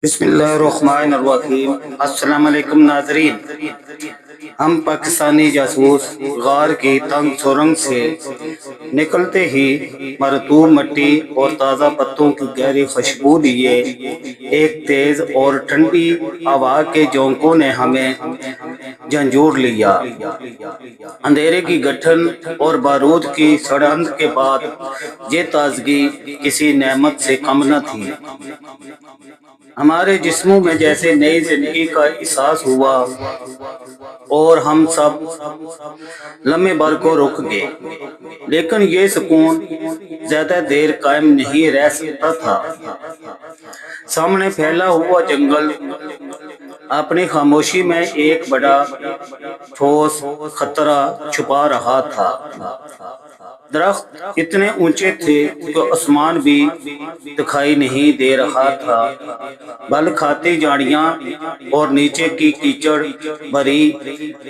بسم اللہ الرحمن الرحیم۔ السلام علیکم ناظرین، ہم پاکستانی جاسوس غار کی تنگ سرنگ سے نکلتے ہی مرطوب مٹی اور تازہ پتوں کی گہری خوشبو لیے ایک تیز اور ٹھنڈی ہوا کے جھونکوں نے ہمیں جھنجھوڑ لیا۔ اندھیرے کی گٹھن اور بارود کی سڑند کے بعد یہ تازگی کسی نعمت سے کم نہ تھی۔ ہمارے جسموں میں جیسے نئی زندگی کا احساس ہوا اور ہم سب لمحے بھر کو رک گئے، لیکن یہ سکون زیادہ دیر قائم نہیں رہ سکتا تھا۔ سامنے پھیلا ہوا جنگل اپنی خاموشی میں ایک بڑا ٹھوس خطرہ چھپا رہا تھا۔ درخت اتنے اونچے تھے کہ آسمان بھی دکھائی نہیں دے رہا تھا۔ بل کھاتی جھاڑیاں اور نیچے کی کیچڑ بھری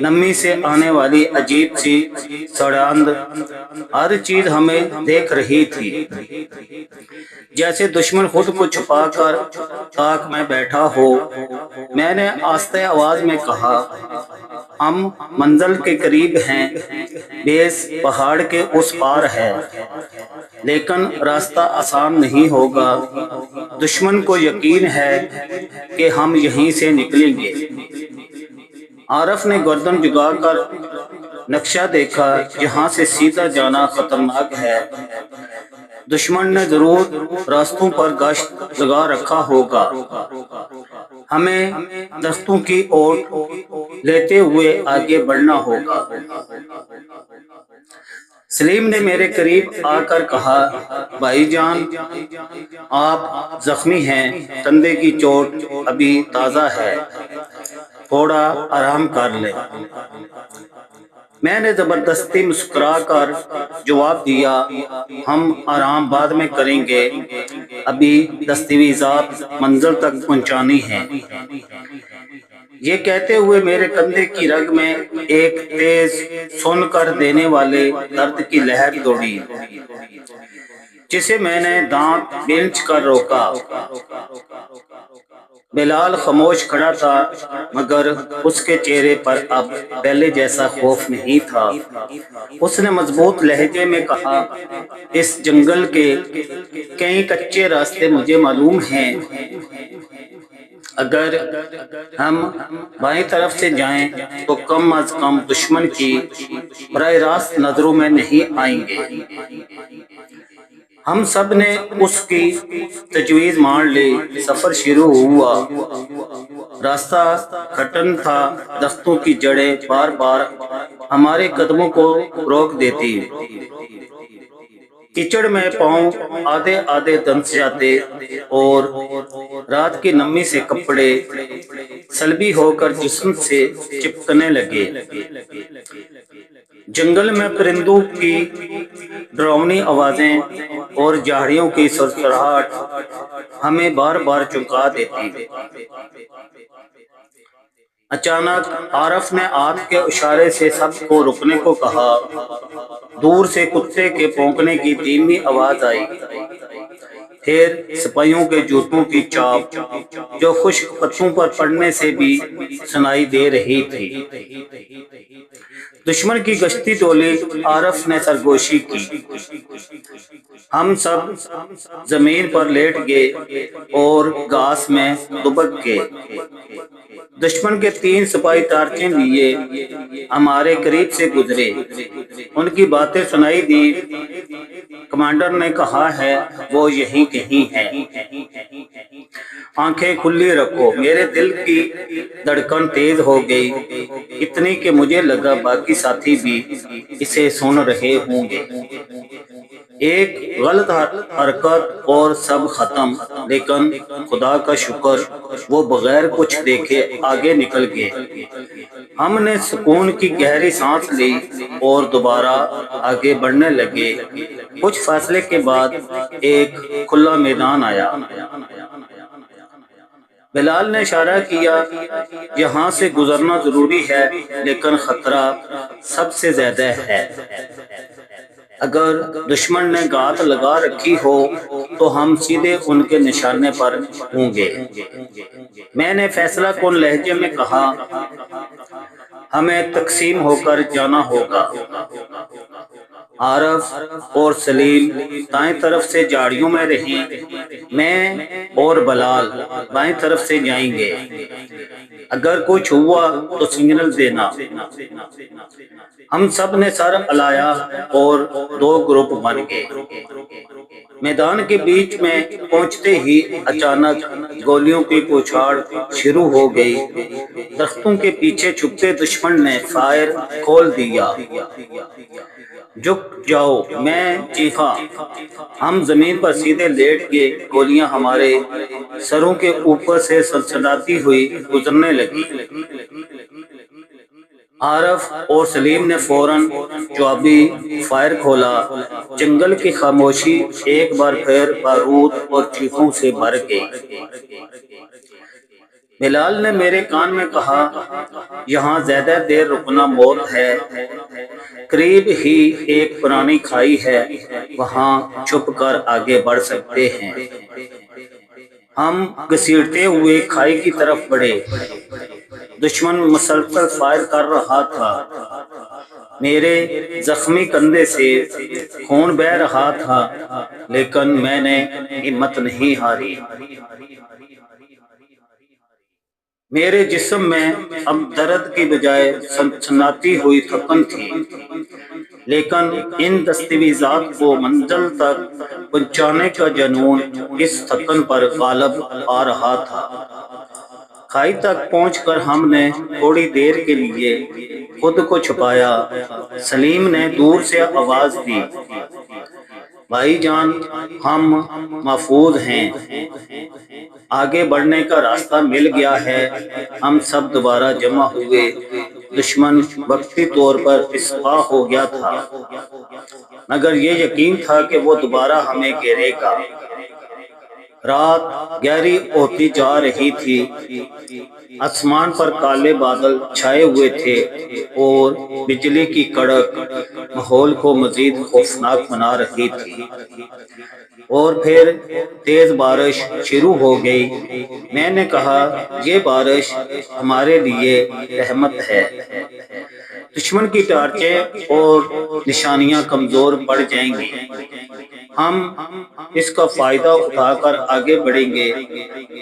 نمی سے آنے والی عجیب سی سڑاند، ہر چیز ہمیں دیکھ رہی تھی، جیسے دشمن خود کو چھپا کر تاک میں بیٹھا ہو۔ میں نے آہستہ آواز میں کہا، ہم منزل کے قریب ہیں، بیس پہاڑ کے اس پار ہے، لیکن راستہ آسان نہیں ہوگا۔ دشمن کو یقین ہے کہ ہم یہیں سے نکلیں گے۔ عارف نے گردن جھکا کر نقشہ دیکھا، یہاں سے سیدھا جانا خطرناک ہے۔ دشمن نے ضرور راستوں پر گشت لگا رکھا ہوگا۔ ہمیں درختوں کی اوٹ لیتے ہوئے آگے بڑھنا ہوگا۔ سلیم نے میرے قریب آ کر کہا، بھائی جان، آپ زخمی ہیں، کندھے کی چوٹ ابھی تازہ ہے، تھوڑا آرام کر لیں۔ میں نے زبردستی مسکرا کر جواب دیا، ہم آرام بعد میں کریں گے، ابھی دستاویزات منزل تک پہنچانی ہیں۔ یہ کہتے ہوئے میرے کندھے کی رگ میں ایک تیز سن کر دینے والے درد کی لہر دوڑی، جسے میں نے دانت بلچ کر روکا۔ بلال خاموش کھڑا تھا، مگر اس کے چہرے پر اب پہلے جیسا خوف نہیں تھا۔ اس نے مضبوط لہجے میں کہا، اس جنگل کے کئی کچے راستے مجھے معلوم ہیں۔ اگر ہم بائیں طرف سے جائیں تو کم از کم دشمن کی براہ راست نظروں میں نہیں آئیں گے۔ ہم سب نے اس کی تجویز مان لی۔ سفر شروع ہوا۔ راستہ کٹھن تھا، درختوں کی جڑیں بار بار ہمارے قدموں کو روک دیتی، کیچڑ میں پاؤں آدھے آدھے دھنس جاتے اور رات کی نمی سے کپڑے سلبی ہو کر جسم سے چپکنے لگے۔ جنگل میں پرندوں کی ڈراؤنی آوازیں اور جھاڑیوں کی سرسراہٹ ہمیں بار بار چونکا دیتی۔ اچانک عارف نے ہاتھ کے اشارے سے سب کو رکنے کو کہا۔ دور سے کتے کے بھونکنے کی دھیمی آواز آئی، پھر سپاہیوں کے جوتوں کی چاپ جو خشک پتوں پر پڑنے سے بھی سنائی دے رہی تھی۔ دشمن کی گشتی ٹولی، عارف نے سرگوشی کی۔ ہم سب زمین پر لیٹ گئے اور گھاس میں دبک گئے۔ دشمن کے 3 سپاہی ٹارچیں لیے ہمارے قریب سے گزرے۔ ان کی باتیں سنائی دی، کمانڈر نے کہا ہے وہ یہیں کہیں ہے۔ آنکھیں کھلی رکھو۔ میرے دل کی دھڑکن تیز ہو گئی، اتنی کہ مجھے لگا باقی ساتھی بھی اسے سن رہے ہوں گے۔ ایک غلط حرکت اور سب ختم، لیکن خدا کا شکر وہ بغیر کچھ دیکھے آگے نکل گئے۔ ہم نے سکون کی گہری سانس لی اور دوبارہ آگے بڑھنے لگے۔ کچھ فاصلے کے بعد ایک کھلا میدان آیا۔ بلال نے اشارہ کیا، یہاں سے گزرنا ضروری ہے، لیکن خطرہ سب سے زیادہ ہے۔ اگر دشمن نے گھات لگا رکھی ہو تو ہم سیدھے ان کے نشانے پر ہوں گے۔ میں نے فیصلہ کن لہجے میں کہا، ہمیں تقسیم ہو کر جانا ہوگا۔ عارف اور سلیم دائیں طرف سے جھاڑیوں میں رہیں، میں اور بلال بائیں طرف سے جائیں گے۔ اگر کچھ ہوا تو سگنل دینا۔ ہم سب نے سر ہلایا اور دو گروپ بن گئے۔ میدان کے بیچ میں پہنچتے ہی اچانک گولیوں کی پوچھاڑ شروع ہو گئی۔ درختوں کے پیچھے چھپتے دشمن نے فائر کھول دیا۔ جھک جاؤ، میں چیخا۔ ہم زمین پر سیدھے لیٹ گئے۔ گولیاں ہمارے سروں کے اوپر سے سنسناتی ہوئی گزرنے لگی۔ عارف اور سلیم نے فوراً جوابی فائر کھولا۔ جنگل کی خاموشی ایک بار پھر بارود اور چیخوں سے بھر گئی۔ بلال نے میرے کان میں کہا، یہاں زیادہ دیر رکنا موت ہے۔ قریب ہی ایک پرانی کھائی ہے، وہاں چھپ کر آگے بڑھ سکتے ہیں۔ ہم گھسیٹتے ہوئے کھائی کی طرف بڑھے۔ دشمن مسلسل فائر کر رہا تھا۔ میرے زخمی کندھے سے خون بہہ رہا تھا، لیکن میں نے ہمت نہیں ہاری۔ میرے جسم میں اب درد کی بجائے سنسناتی ہوئی تھکن تھی، لیکن ان دستاویزات کو منزل تک پہنچانے کا جنون اس تھکن پر غالب آ رہا تھا۔ کھائی تک پہنچ کر ہم نے تھوڑی دیر کے لیے خود کو چھپایا۔ سلیم نے دور سے آواز دی، بھائی جان، ہم محفوظ ہیں، آگے بڑھنے کا راستہ مل گیا ہے۔ ہم سب دوبارہ جمع ہوئے۔ دشمن وقتی طور پر پسپا ہو گیا تھا، مگر یہ یقین تھا کہ وہ دوبارہ ہمیں گھیرے گا۔ رات گہری ہوتی جا رہی تھی، آسمان پر کالے بادل چھائے ہوئے تھے اور بجلی کی کڑک ماحول کو مزید خوفناک بنا رہی تھی۔ اور پھر تیز بارش شروع ہو گئی۔ میں نے کہا، یہ بارش ہمارے لیے رحمت ہے۔ دشمن کی ٹارچیں اور نشانیاں کمزور پڑ جائیں گی، ہم اس کا فائدہ اٹھا کر آگے بڑھیں گے۔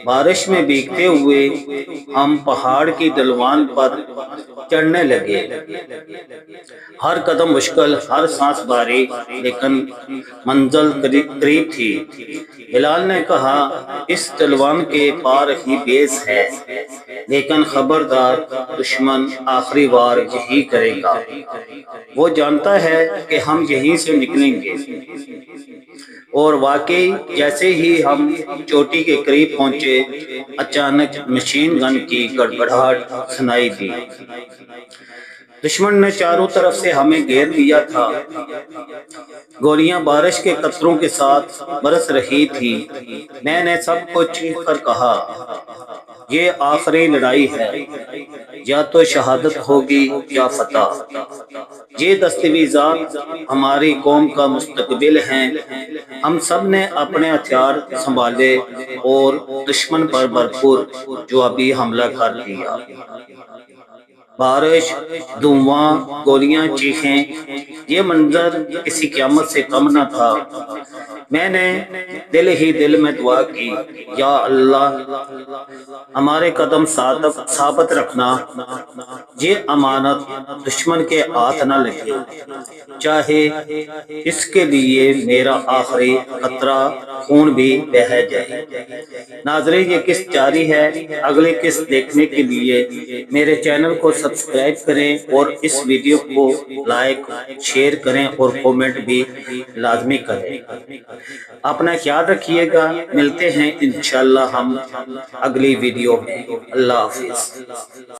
بارش میں بھیگتے ہوئے ہم پہاڑ کی ڈھلوان پر چڑھنے لگے۔ ہر قدم مشکل، ہر سانس بھاری، لیکن منزل قریب تھی۔ بلال نے کہا، اس ڈھلوان کے پار ہی بیس ہے، لیکن خبردار، دشمن آخری وار یہی کرے گا۔ وہ جانتا ہے کہ ہم یہیں سے نکلیں گے۔ اور واقعی جیسے ہی ہم چوٹی کے قریب پہنچے، اچانک مشین گن کی گڑگڑاہٹ سنائی دی۔ دشمن نے چاروں طرف سے ہمیں گھیر لیا تھا۔ گولیاں بارش کے قطروں کے ساتھ برس رہی تھی۔ میں نے سب کو چیخ کر کہا، یہ آخری لڑائی ہے، یا تو شہادت ہوگی یا فتح۔ یہ دستاویزات ہماری قوم کا مستقبل ہیں۔ ہم سب نے اپنے ہتھیار سنبھالے اور دشمن پر بھرپور جوابی حملہ کر دیا۔ بارش، دھواں، گولیاں، چیخیں، یہ منظر کسی قیامت سے کم نہ تھا۔ میں نے دل ہی دل میں دعا کی، یا اللہ، ہمارے قدم ثابت رکھنا، یہ امانت دشمن کے ہاتھ نہ لگے، چاہے اس کے لیے میرا آخری قطرہ خون بھی بہہ جائے۔ ناظرین، یہ قسط جاری ہے۔ اگلی قسط دیکھنے کے لیے میرے چینل کو سبسکرائب کریں اور اس ویڈیو کو لائک، شیئر کریں اور کومنٹ بھی لازمی کریں۔ اپنا خیال رکھیے گا۔ ملتے ہیں انشاءاللہ ہم اگلی ویڈیو میں۔ اللہ حافظ۔